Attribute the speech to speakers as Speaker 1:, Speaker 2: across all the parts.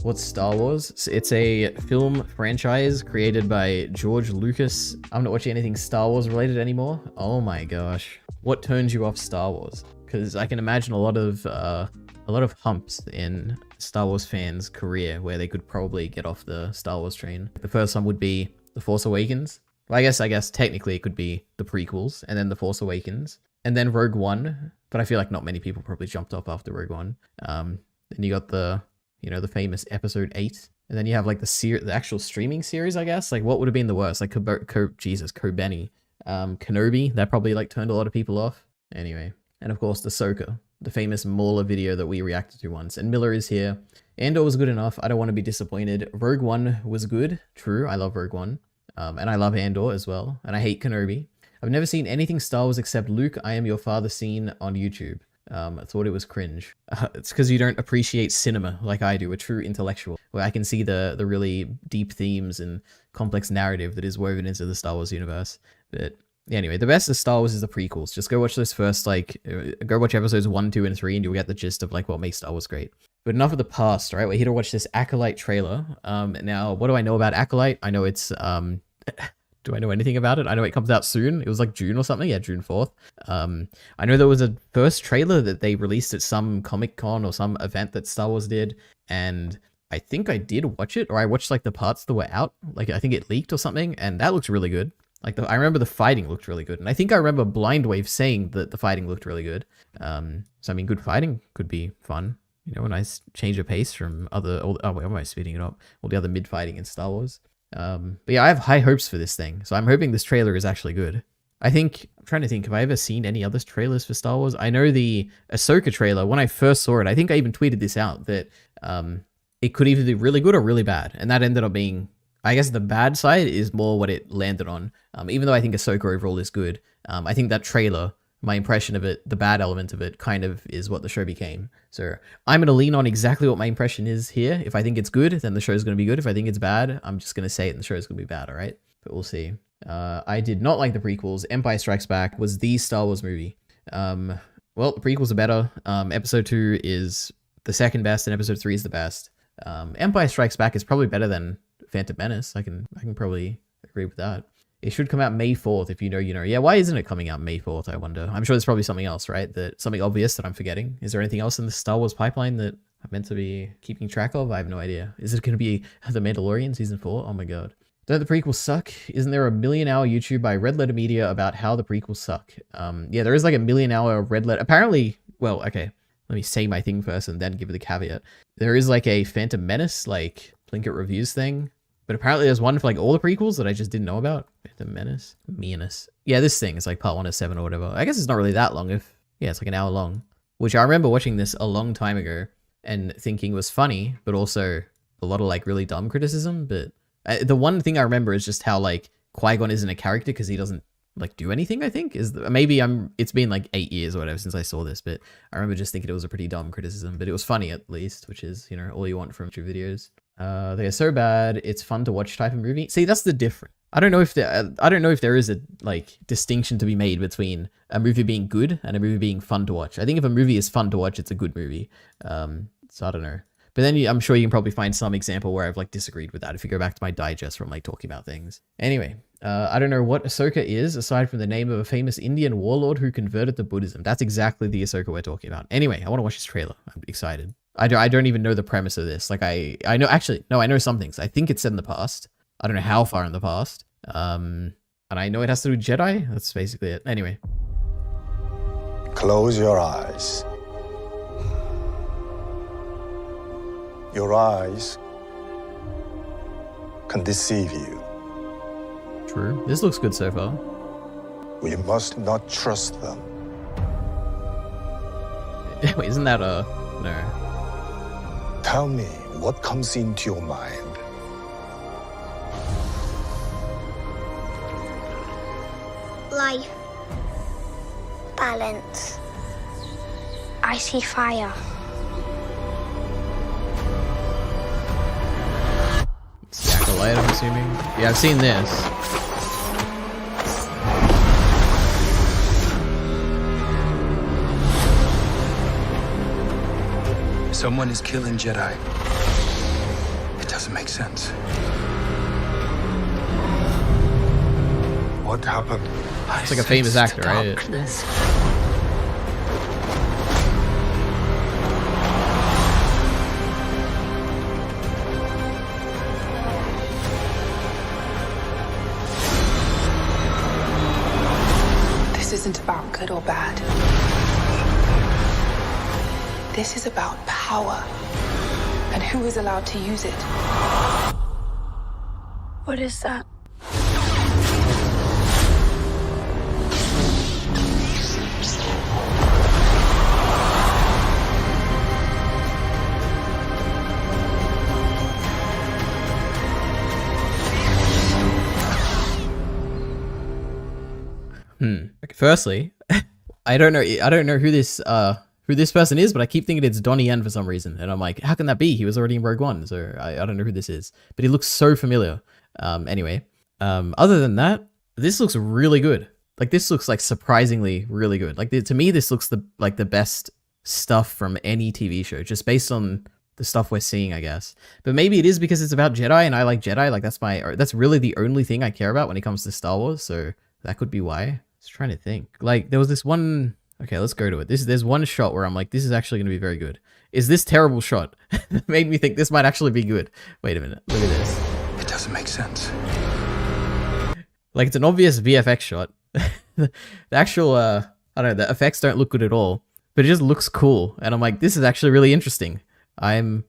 Speaker 1: What's Star Wars? It's a film franchise created by George Lucas. I'm not watching anything Star Wars related anymore. Oh my gosh. What turns you off Star Wars? Because I can imagine a lot of humps in Star Wars fans' career where they could probably get off the Star Wars train. The first one would be The Force Awakens. Well, I guess technically it could be the prequels and then The Force Awakens and then Rogue One. But I feel like not many people probably jumped off after Rogue One. Then you got the famous Episode 8. And then you have like the actual streaming series, I guess. Like what would have been the worst? Like Kobeni. Kenobi, that probably like turned a lot of people off. Anyway. And of course, Ahsoka, the famous Mauler video that we reacted to once. And Miller is here. Andor was good enough. I don't want to be disappointed. Rogue One was good. True, I love Rogue One. And I love Andor as well. And I hate Kenobi. I've never seen anything Star Wars except Luke, I Am Your Father seen on YouTube. I thought it was cringe. It's because you don't appreciate cinema like I do, a true intellectual, where I can see the really deep themes and complex narrative that is woven into the Star Wars universe. But anyway, the best of Star Wars is the prequels. Just go watch those first, go watch episodes 1, 2, and 3, and you'll get the gist of like what makes Star Wars great. But enough of the past, right? We're here to watch this Acolyte trailer. Now, what do I know about Acolyte? I know it's do I know anything about it? I know it comes out soon. It was like June or something. Yeah, June 4th. I know there was a first trailer that they released at some Comic-Con or some event that Star Wars did. And I think I did watch it, or I watched like the parts that were out. Like I think it leaked or something, and that looks really good. Like I remember the fighting looked really good. And I think I remember Blindwave saying that the fighting looked really good. So I mean, good fighting could be fun. You know, a nice change of pace from oh wait, am I speeding it up? All the other mid-fighting in Star Wars. But yeah, I have high hopes for this thing. So I'm hoping this trailer is actually good. I'm trying to think, have I ever seen any other trailers for Star Wars? I know the Ahsoka trailer, when I first saw it, I think I even tweeted this out, that it could either be really good or really bad. And that ended up being, I guess the bad side is more what it landed on. Even though I think Ahsoka overall is good, I think that trailer, my impression of it, the bad element of it, kind of is what the show became. So I'm going to lean on exactly what my impression is here. If I think it's good, then the show's going to be good. If I think it's bad, I'm just going to say it and the show's going to be bad, all right? But we'll see. I did not like the prequels. Empire Strikes Back was the Star Wars movie. Well, the prequels are better. Episode 2 is the second best and episode 3 is the best. Empire Strikes Back is probably better than Phantom Menace. I can probably agree with that. It should come out May 4th, if you know, you know. Yeah, why isn't it coming out May 4th, I wonder? I'm sure there's probably something else, right? Something obvious that I'm forgetting. Is there anything else in the Star Wars pipeline that I'm meant to be keeping track of? I have no idea. Is it going to be The Mandalorian Season 4? Oh my god. Don't the prequels suck? Isn't there a million-hour YouTube by Red Letter Media about how the prequels suck? Yeah, there is like a million-hour Red Letter... Apparently, well, okay. Let me say my thing first and then give it the caveat. There is like a Phantom Menace, like, Plinkett Reviews thing. But apparently there's one for like all the prequels that I just didn't know about. Phantom Menace. Yeah, this thing is like part 1 of 7 or whatever. I guess it's not really that long yeah, it's like an hour long. Which I remember watching this a long time ago and thinking was funny, but also a lot of like really dumb criticism. But the one thing I remember is just how like Qui-Gon isn't a character because he doesn't like do anything, I think. It's been like 8 years or whatever since I saw this, but I remember just thinking it was a pretty dumb criticism, but it was funny at least, which is, you know, all you want from YouTube videos. They are so bad, it's fun to watch type of movie. See, that's the difference. I don't know if there is a like distinction to be made between a movie being good and a movie being fun to watch. I think if a movie is fun to watch, it's a good movie. So I don't know. But then I'm sure you can probably find some example where I've like disagreed with that if you go back to my digest from like talking about things. Anyway, I don't know what Ahsoka is aside from the name of a famous Indian warlord who converted to Buddhism. That's exactly the Ahsoka we're talking about. Anyway, I want to watch this trailer. I'm excited. I don't even know the premise of this. Like I know, actually, no, I know some things. I think it's set in the past. I don't know how far in the past. And I know it has to do with Jedi. That's basically it. Anyway.
Speaker 2: Close your eyes. Your eyes can deceive you.
Speaker 1: True. This looks good so far.
Speaker 2: We must not trust them.
Speaker 1: Wait, isn't that no.
Speaker 2: Tell me what comes into your mind.
Speaker 3: Life. Balance. I see fire.
Speaker 1: It's the Acolyte, I'm assuming. Yeah, I've seen this.
Speaker 4: Someone is killing Jedi.
Speaker 2: doesn't make sense. What happened?
Speaker 1: It's like a famous actor, right?
Speaker 4: This isn't about good or bad. This is about power and who is allowed to use it.
Speaker 3: What is that?
Speaker 1: Okay, firstly, I don't know who this person is, but I keep thinking it's Donnie Yen for some reason, and I'm like, how can that be? He was already in Rogue One, so I don't know who this is, but he looks so familiar. Anyway, other than that, this looks really good. Like, this looks like surprisingly really good. Like, to me, this looks like the best stuff from any TV show, just based on the stuff we're seeing, I guess. But maybe it is because it's about Jedi, and I like Jedi. Like, that's really the only thing I care about when it comes to Star Wars. So that could be why. I was trying to think. Like, there was this one. Okay, let's go to it. There's one shot where I'm like, this is actually going to be very good. Is this terrible shot? That made me think this might actually be good. Wait a minute. Look at this.
Speaker 2: It doesn't make sense.
Speaker 1: Like, it's an obvious VFX shot. The actual, I don't know, the effects don't look good at all, but it just looks cool. And I'm like, this is actually really interesting. I'm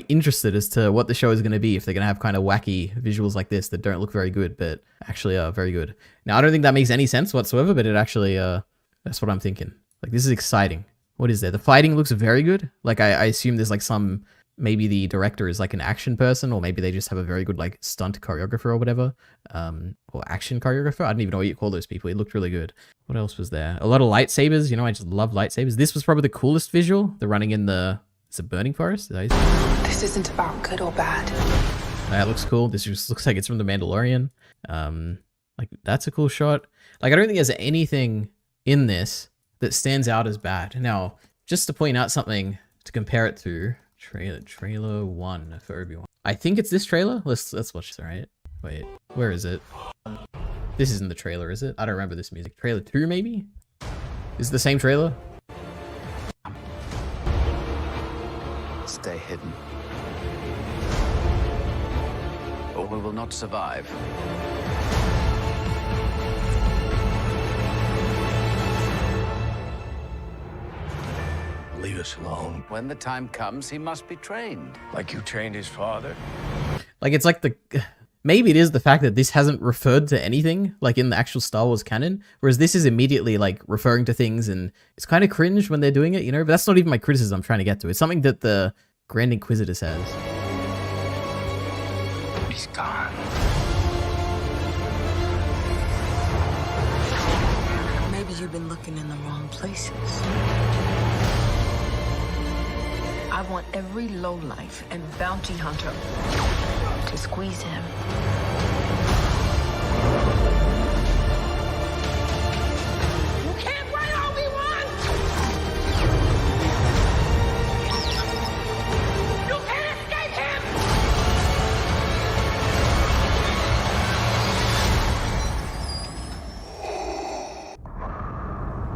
Speaker 1: interested as to what the show is going to be, if they're going to have kind of wacky visuals like this that don't look very good, but actually are very good. Now, I don't think that makes any sense whatsoever, but it actually, that's what I'm thinking. Like, this is exciting. What is there? The fighting looks very good. Like, I assume there's like maybe the director is like an action person, or maybe they just have a very good like stunt choreographer or whatever. Or action choreographer. I don't even know what you call those people. It looked really good. What else was there? A lot of lightsabers. You know, I just love lightsabers. This was probably the coolest visual. The running in it's a burning forest.
Speaker 4: This isn't about good or bad.
Speaker 1: That looks cool. This just looks like it's from The Mandalorian. Like, that's a cool shot. Like, I don't think there's anything in this that stands out as bad. Now, just to point out something to compare it to, trailer 1 for Obi-Wan. I think it's this trailer. Let's watch this, alright? Wait, where is it? This isn't the trailer, is it? I don't remember this music. Trailer 2, maybe? Is it the same trailer?
Speaker 5: Stay hidden, or we will not survive.
Speaker 2: Leave us alone.
Speaker 5: When the time comes, he must be trained.
Speaker 2: Like you trained his father?
Speaker 1: Like, it's like maybe it is the fact that this hasn't referred to anything, like, in the actual Star Wars canon, whereas this is immediately, like, referring to things, and it's kind of cringe when they're doing it, you know? But that's not even my criticism I'm trying to get to. It's something that the Grand Inquisitor says.
Speaker 2: He's gone.
Speaker 4: Maybe you've been looking in the wrong places. I want every lowlife and bounty hunter to squeeze him. You can't run all we want! You can't escape him!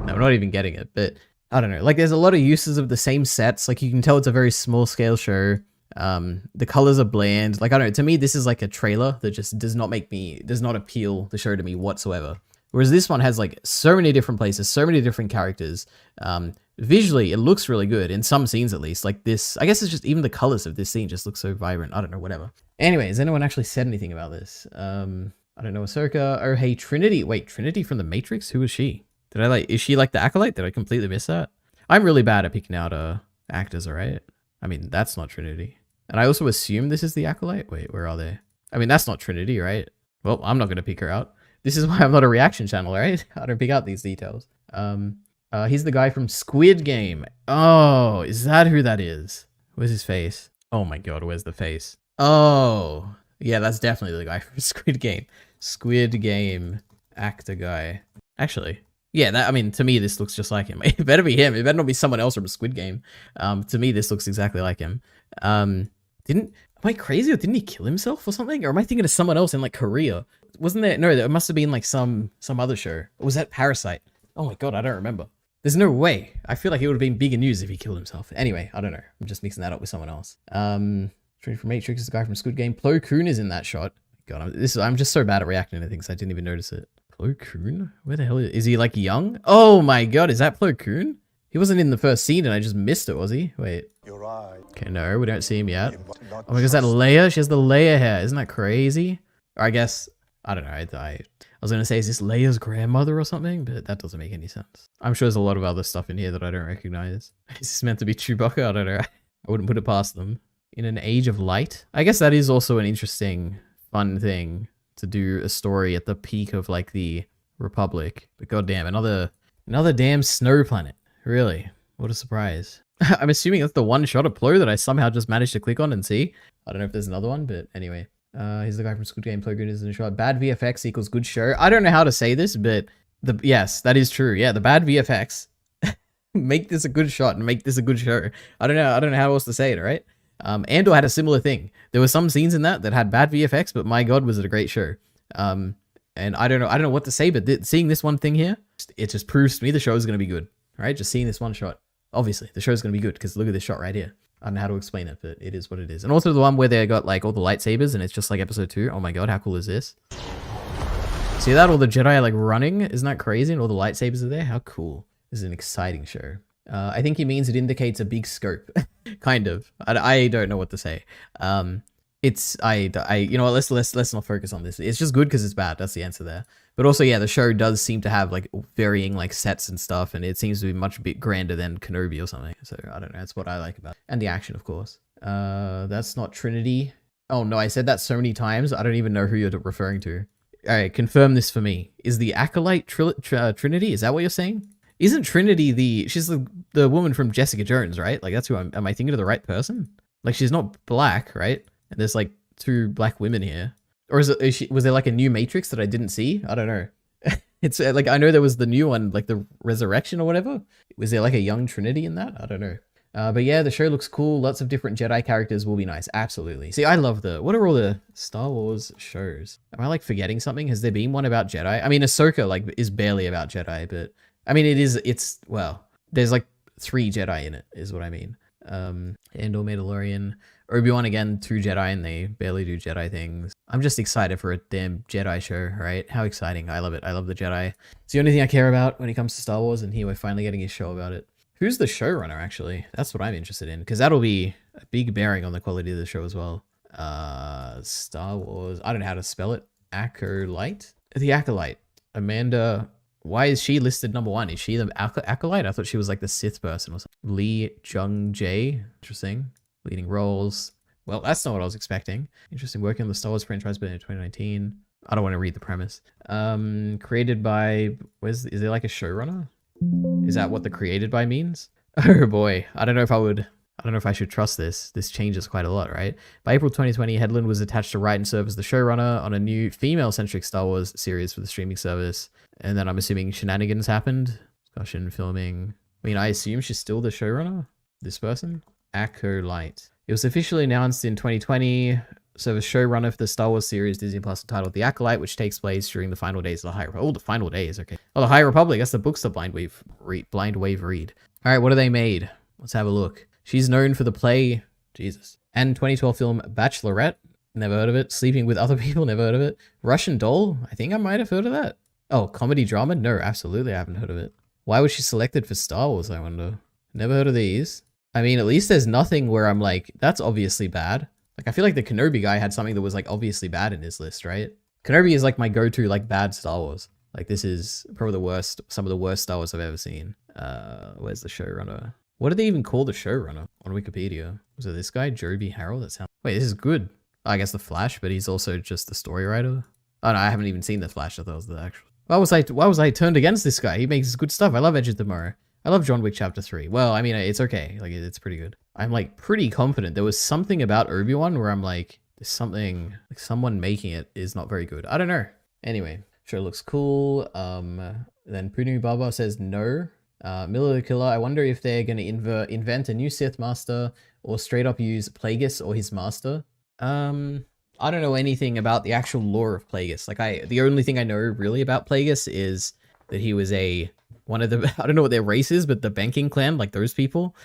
Speaker 1: No, I'm not even getting it, but I don't know. Like, there's a lot of uses of the same sets. Like, you can tell it's a very small scale show. The colors are bland. Like, I don't know. To me, this is like a trailer that just does not appeal the show to me whatsoever. Whereas this one has like so many different places, so many different characters. Visually, it looks really good in some scenes at least. Like this, I guess it's just even the colors of this scene just look so vibrant. I don't know, whatever. Anyway, has anyone actually said anything about this? I don't know. Ahsoka. Oh, hey, Trinity. Wait, Trinity from The Matrix? Who is she? Is she like the Acolyte? Did I completely miss that? I'm really bad at picking out actors, alright? I mean, that's not Trinity. And I also assume this is the Acolyte? Wait, where are they? I mean, that's not Trinity, right? Well, I'm not going to pick her out. This is why I'm not a reaction channel, right? I don't pick out these details. He's the guy from Squid Game. Oh, is that who that is? Where's his face? Oh my god, where's the face? Oh, yeah, that's definitely the guy from Squid Game. Squid Game actor guy. Actually, yeah, I mean, to me, this looks just like him. It better be him. It better not be someone else from Squid Game. To me, this looks exactly like him. Am I crazy or didn't he kill himself or something? Or am I thinking of someone else in like Korea? Wasn't there? No, it must have been like some other show. Or was that Parasite? Oh my god, I don't remember. There's no way. I feel like it would have been bigger news if he killed himself. Anyway, I don't know. I'm just mixing that up with someone else. Straight from Matrix is the guy from Squid Game. Plo Koon is in that shot. God, I'm just so bad at reacting to things. I didn't even notice it. Plo Koon? Where the hell is he? Like young? Oh my god, is that Plo Koon? He wasn't in the first scene and I just missed it, was he? Wait.
Speaker 2: You're right.
Speaker 1: Okay, no, we don't see him yet.
Speaker 2: You must not
Speaker 1: Oh my god, is that
Speaker 2: trust
Speaker 1: Leia? She has the Leia hair. Isn't that crazy? Or I guess, I don't know. I was going to say, is this Leia's grandmother or something? But that doesn't make any sense. I'm sure there's a lot of other stuff in here that I don't recognize. Is this meant to be Chewbacca? I don't know. I wouldn't put it past them. In an age of light? I guess that is also an interesting, fun thing to do a story at the peak of like the Republic. But goddamn, another damn snow planet. Really? What a surprise. I'm assuming that's the one shot of Plo that I somehow just managed to click on and see. I don't know if there's another one, but anyway. Here's the guy from Squid Game. Plo Koon is in the shot. Bad VFX equals good show. I don't know how to say this, but yes, that is true. Yeah, the bad VFX make this a good shot and make this a good show. I don't know how else to say it, right? Andor had a similar thing. There were some scenes in that had bad VFX, but my god, was it a great show. And I don't know what to say, but seeing this one thing here, it just proves to me the show is going to be good. Right? Just seeing this one shot. Obviously, the show's going to be good because look at this shot right here. I don't know how to explain it, but it is what it is. And also the one where they got like all the lightsabers and it's just like episode 2. Oh my god, how cool is this? See that? All the Jedi are like running. Isn't that crazy? And all the lightsabers are there. How cool. This is an exciting show. I think he means it indicates a big scope. Kind of. I don't know what to say. You know what, let's not focus on this. It's just good because it's bad. That's the answer there. But also, yeah, the show does seem to have like varying like sets and stuff, and it seems to be much bit grander than Kenobi or something. So I don't know. That's what I like about it. And the action, of course. That's not Trinity. Oh no, I said that so many times. I don't even know who you're referring to. All right, confirm this for me. Is the Acolyte Trinity? Is that what you're saying? Isn't Trinity she's the woman from Jessica Jones, right? Like that's who am I thinking of the right person? Like she's not black, right? And there's like 2 black women here. Or was there like a new Matrix that I didn't see? I don't know. It's like, I know there was the new one, like the Resurrection or whatever. Was there like a young Trinity in that? I don't know. But yeah, the show looks cool. Lots of different Jedi characters will be nice. Absolutely. See, I love what are all the Star Wars shows? Am I like forgetting something? Has there been one about Jedi? I mean, Ahsoka like is barely about Jedi, but I mean, well, there's like 3 Jedi in it is what I mean. Andor, Mandalorian, Obi-Wan again, 2 Jedi, and they barely do Jedi things. I'm just excited for a damn Jedi show, right? How exciting. I love it. I love the Jedi. It's the only thing I care about when it comes to Star Wars, and here we're finally getting a show about it. Who's the showrunner, actually? That's what I'm interested in, because that'll be a big bearing on the quality of the show as well. Star Wars, I don't know how to spell it. Acolyte? The Acolyte. Amanda, why is she listed number 1? Is she the Acolyte? I thought she was like the Sith person or something. Lee Jung-jae, interesting. Leading roles. Well, that's not what I was expecting. Interesting, working on the Star Wars franchise but in 2019. I don't want to read the premise. Created by, is there like a showrunner? Is that what the created by means? Oh boy, I don't know if I should trust this. This changes quite a lot, right? By April 2020, Headland was attached to write and serve as the showrunner on a new female-centric Star Wars series for the streaming service. And then I'm assuming shenanigans happened. Discussion, filming. I mean, I assume she's still the showrunner? This person? Acolyte. It was officially announced in 2020. So the showrunner for the Star Wars series, Disney Plus, entitled The Acolyte, which takes place during the final days of the High Republic. Oh, the final days, okay. Oh, the High Republic. That's the books the Blind Wave read. All right, what are they made? Let's have a look. She's known for the play, Jesus, and 2012 film Bachelorette. Never heard of it. Sleeping with Other People. Never heard of it. Russian Doll. I think I might have heard of that. Oh, comedy drama? No, absolutely I haven't heard of it. Why was she selected for Star Wars, I wonder? Never heard of these. I mean, at least there's nothing where I'm like, that's obviously bad. Like, I feel like the Kenobi guy had something that was like obviously bad in his list, right? Kenobi is like my go-to like bad Star Wars. Like this is probably the worst, some of the worst Star Wars I've ever seen. Where's the showrunner? What did they even call the showrunner on Wikipedia? Was it this guy, Joby Harrell? That sounds. Wait, this is good. I guess the Flash, but he's also just the story writer. Oh no, I haven't even seen the Flash. I thought it was the actual. Why was I turned against this guy? He makes good stuff. I love Edge of Tomorrow. I love John Wick Chapter 3. Well, I mean, it's okay. Like, it's pretty good. I'm, like, pretty confident. There was something about Obi-Wan where I'm like, there's something, like, someone making it is not very good. I don't know. Anyway, sure looks cool. Then Punu Baba says no. Miller the Killer, I wonder if they're going to invent a new Sith Master or straight up use Plagueis or his master. I don't know anything about the actual lore of Plagueis. Like the only thing I know really about Plagueis is that he was one of the, I don't know what their race is, but the banking clan, like those people.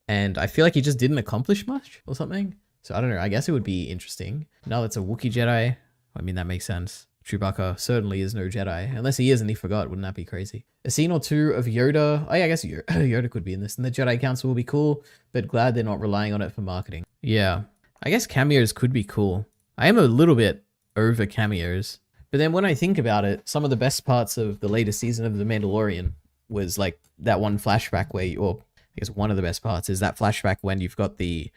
Speaker 1: And I feel like he just didn't accomplish much or something. So I don't know. I guess it would be interesting. Now it's a Wookiee Jedi. I mean, that makes sense. Chewbacca certainly is no Jedi. Unless he is and he forgot. Wouldn't that be crazy? A scene or two of Yoda. Oh, yeah, I guess Yoda could be in this. And the Jedi Council will be cool, but glad they're not relying on it for marketing. Yeah. I guess cameos could be cool. I am a little bit over cameos. But then when I think about it, some of the best parts of the latest season of The Mandalorian was like that one flashback where or I guess one of the best parts is that flashback when you've got the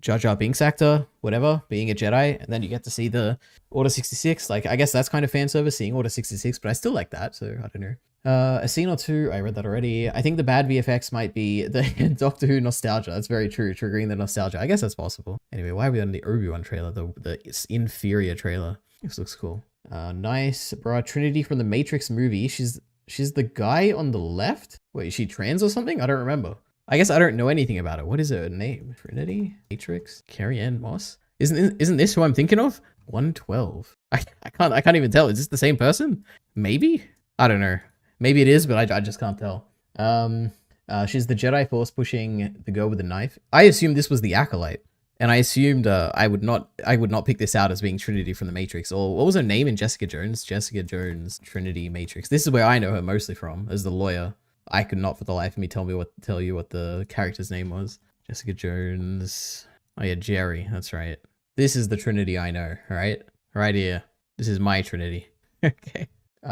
Speaker 1: Jar Jar Binks actor, whatever, being a Jedi, and then you get to see the Order 66. Like, I guess that's kind of fan service, seeing Order 66, but I still like that, so I don't know. A scene or two, I read that already. I think the bad VFX might be the Doctor Who nostalgia. That's very true, triggering the nostalgia. I guess that's possible. Anyway, why are we on the Obi-Wan trailer, the inferior trailer? This looks cool. Nice. Bro, Trinity from the Matrix movie. She's the guy on the left? Wait, is she trans or something? I don't remember. I guess I don't know anything about it. What is her name? Trinity? Matrix? Carrie-Anne Moss? Isn't this who I'm thinking of? 112. I can't even tell. Is this the same person? Maybe? I don't know. Maybe it is, but I just can't tell. She's the Jedi Force pushing the girl with the knife. I assumed this was the Acolyte. And I assumed I would not pick this out as being Trinity from the Matrix. Or what was her name in Jessica Jones? Jessica Jones, Trinity, Matrix. This is where I know her mostly from, as the lawyer. I could not for the life of me tell you what the character's name was. Jessica Jones. Oh yeah, Jerry. That's right. This is the Trinity I know, right? Right here. This is my Trinity. Okay.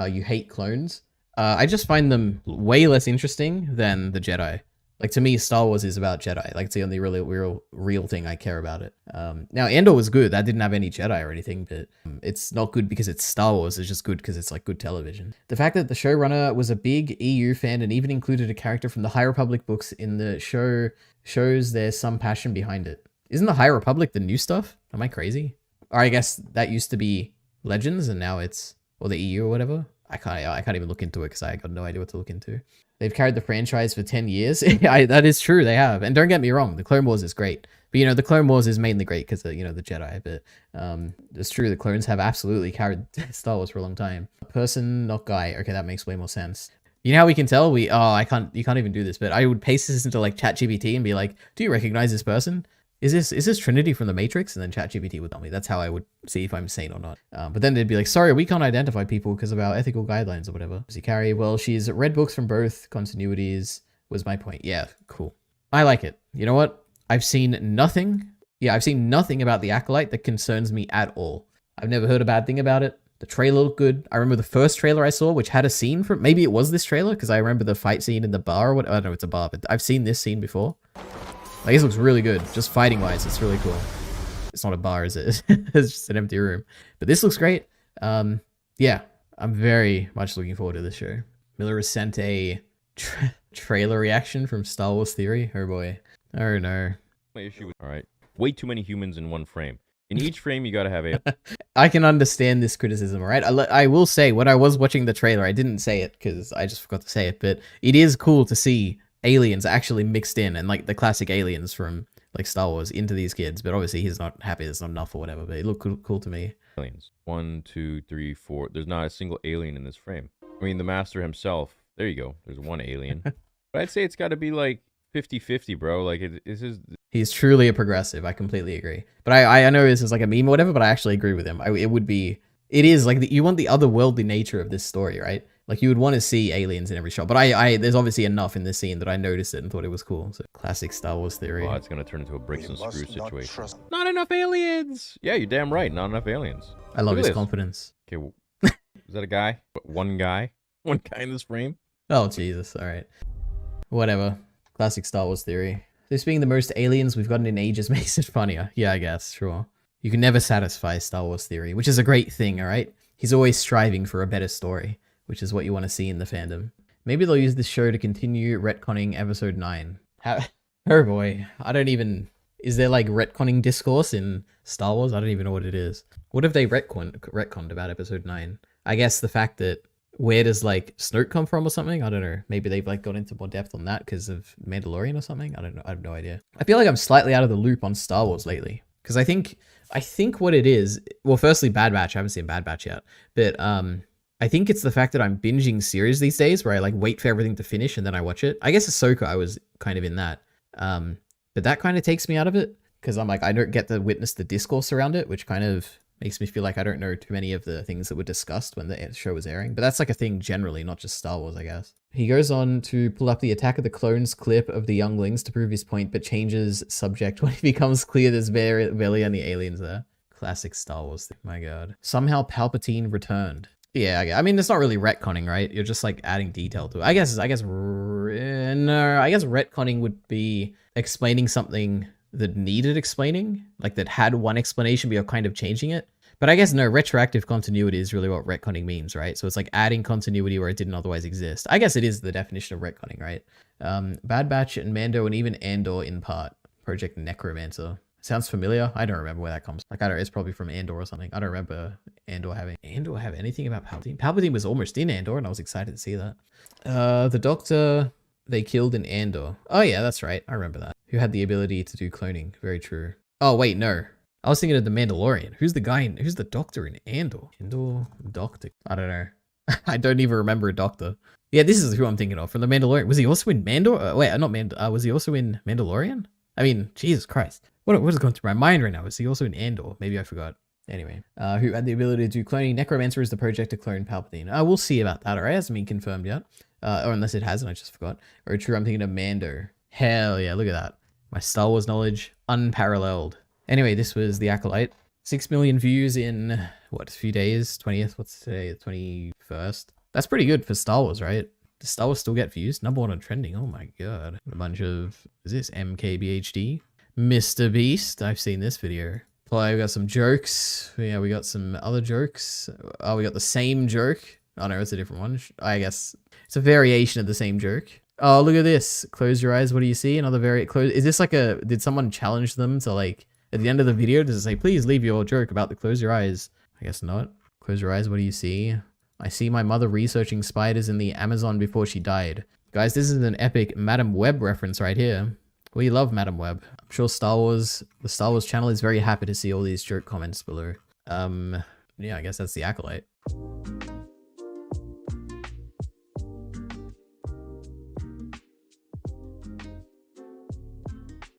Speaker 1: You hate clones? I just find them way less interesting than the Jedi. Like, to me, Star Wars is about Jedi. Like, it's the only real thing I care about it. Now, Andor was good. That didn't have any Jedi or anything, but it's not good because it's Star Wars. It's just good because it's, like, good television. The fact that the showrunner was a big EU fan and even included a character from the High Republic books in the show shows there's some passion behind it. Isn't the High Republic the new stuff? Am I crazy? Or I guess that used to be Legends and now it's, or the EU or whatever. I can't even look into it because I got no idea what to look into. They've carried the franchise for 10 years. Yeah, that is true. They have. And don't get me wrong. The Clone Wars is great. But, the Clone Wars is mainly great because of, the Jedi. But it's true. The clones have absolutely carried Star Wars for a long time. Person, not guy. Okay, that makes way more sense. You know how we can tell? You can't even do this. But I would paste this into like ChatGPT and be like, do you recognize this person? Is this Trinity from the Matrix? And then ChatGPT would tell me. That's how I would see if I'm sane or not. But then they'd be like, sorry, we can't identify people because of our ethical guidelines or whatever. Does he carry? Well, she's read books from both continuities, was my point. Yeah, cool. I like it. You know what? I've seen nothing. Yeah, I've seen nothing about the Acolyte that concerns me at all. I've never heard a bad thing about it. The trailer looked good. I remember the first trailer I saw, which had a scene from, maybe it was this trailer, because I remember the fight scene in the bar or what. I don't know, it's a bar, but I've seen this scene before. Like, this looks really good. Just fighting-wise, it's really cool. It's not a bar, is it? It's just an empty room. But this looks great. Yeah, I'm very much looking forward to this show. Miller has sent a trailer reaction from Star Wars Theory. Oh boy. Oh no.
Speaker 6: My issue with, all right, way too many humans in one frame. In each frame, you gotta have a.
Speaker 1: I can understand this criticism, all right? I will say, when I was watching the trailer, I didn't say it because I just forgot to say it, but it is cool to see aliens actually mixed in and like the classic aliens from like Star Wars into these kids, but obviously he's not happy there's not enough or whatever, but it looked cool to me.
Speaker 6: Aliens. 1, 2, 3, 4. There's not a single alien in this frame. I mean, the master himself. There you go. There's one alien. But I'd say it's got to be like 50-50, bro. Like,
Speaker 1: he's truly a progressive. I completely agree. But I know this is like a meme or whatever, but I actually agree with him. It is like you want the otherworldly nature of this story, right? Like, you would want to see aliens in every shot. But there's obviously enough in this scene that I noticed it and thought it was cool. So, classic Star Wars Theory.
Speaker 6: Oh, it's going to turn into a bricks and screws situation. Not enough aliens! Yeah, you're damn right. Not enough aliens.
Speaker 1: I love his confidence.
Speaker 6: Okay, is that a guy? One guy? One guy in this frame?
Speaker 1: Oh, Jesus. All right. Whatever. Classic Star Wars Theory. This being the most aliens we've gotten in ages makes it funnier. Yeah, I guess. Sure. You can never satisfy Star Wars Theory, which is a great thing, all right? He's always striving for a better story, which is what you want to see in the fandom. Maybe they'll use this show to continue retconning episode 9. Oh boy, is there like retconning discourse in Star Wars? I don't even know what it is. What have they retconned about episode 9? I guess the fact that where does like Snoke come from or something? I don't know. Maybe they've like got into more depth on that because of Mandalorian or something. I don't know. I have no idea. I feel like I'm slightly out of the loop on Star Wars lately because I think what it is. Well, firstly, Bad Batch. I haven't seen Bad Batch yet, but I think it's the fact that I'm binging series these days where I like wait for everything to finish and then I watch it. I guess Ahsoka, I was kind of in that, but that kind of takes me out of it because I'm like I don't get to witness the discourse around it, which kind of makes me feel like I don't know too many of the things that were discussed when the show was airing. But that's like a thing generally, not just Star Wars, I guess. He goes on to pull up the Attack of the Clones clip of the younglings to prove his point, but changes subject when it becomes clear there's barely any aliens there. Classic Star Wars thing. My God. Somehow Palpatine returned. Yeah, I mean, it's not really retconning, right? You're just like adding detail to it. I guess retconning would be explaining something that needed explaining, like that had one explanation, but you're kind of changing it. But I guess no, retroactive continuity is really what retconning means, right? So it's like adding continuity where it didn't otherwise exist. I guess it is the definition of retconning, right? Bad Batch and Mando and even Andor in part. Project Necromancer. Sounds familiar. I don't remember where that comes. Like, I don't know, it's probably from Andor or something. I don't remember Andor have anything about Palpatine. Palpatine was almost in Andor and I was excited to see that. The Doctor they killed in Andor. Oh yeah, that's right. I remember that. Who had the ability to do cloning. Very true. Oh wait, no. I was thinking of the Mandalorian. Who's the Doctor in Andor? Andor Doctor. I don't know. I don't even remember a Doctor. Yeah, this is who I'm thinking of from the Mandalorian. Was he also in Mandor? Wait, not Mandor. Was he also in Mandalorian? I mean, Jesus Christ. What is going through my mind right now? Is he also in Andor? Maybe I forgot. Anyway, who had the ability to do cloning. Necromancer is the project to clone Palpatine. We'll see about that, alright? Hasn't been confirmed yet. Or unless it has and I just forgot. Or true, I'm thinking of Mando. Hell yeah, look at that. My Star Wars knowledge, unparalleled. Anyway, this was The Acolyte. 6 million views in, what, a few days? 20th? What's today? The 21st? That's pretty good for Star Wars, right? Does Star Wars still get views? Number 1 on trending. Oh my god. A bunch of, is this MKBHD? Mr. Beast. I've seen this video. We got some jokes. Yeah, we got some other jokes. Oh, we got the same joke. Oh no, it's a different one. I guess it's a variation of the same joke. Oh, look at this. Close your eyes. What do you see? Another close. Is this like did someone challenge them to like, at the end of the video, does it say, please leave your joke about the close your eyes? I guess not. Close your eyes. What do you see? I see my mother researching spiders in the Amazon before she died. Guys, this is an epic Madam Web reference right here. We love Madam Web. I'm sure the Star Wars channel is very happy to see all these joke comments below. Yeah, I guess that's The Acolyte.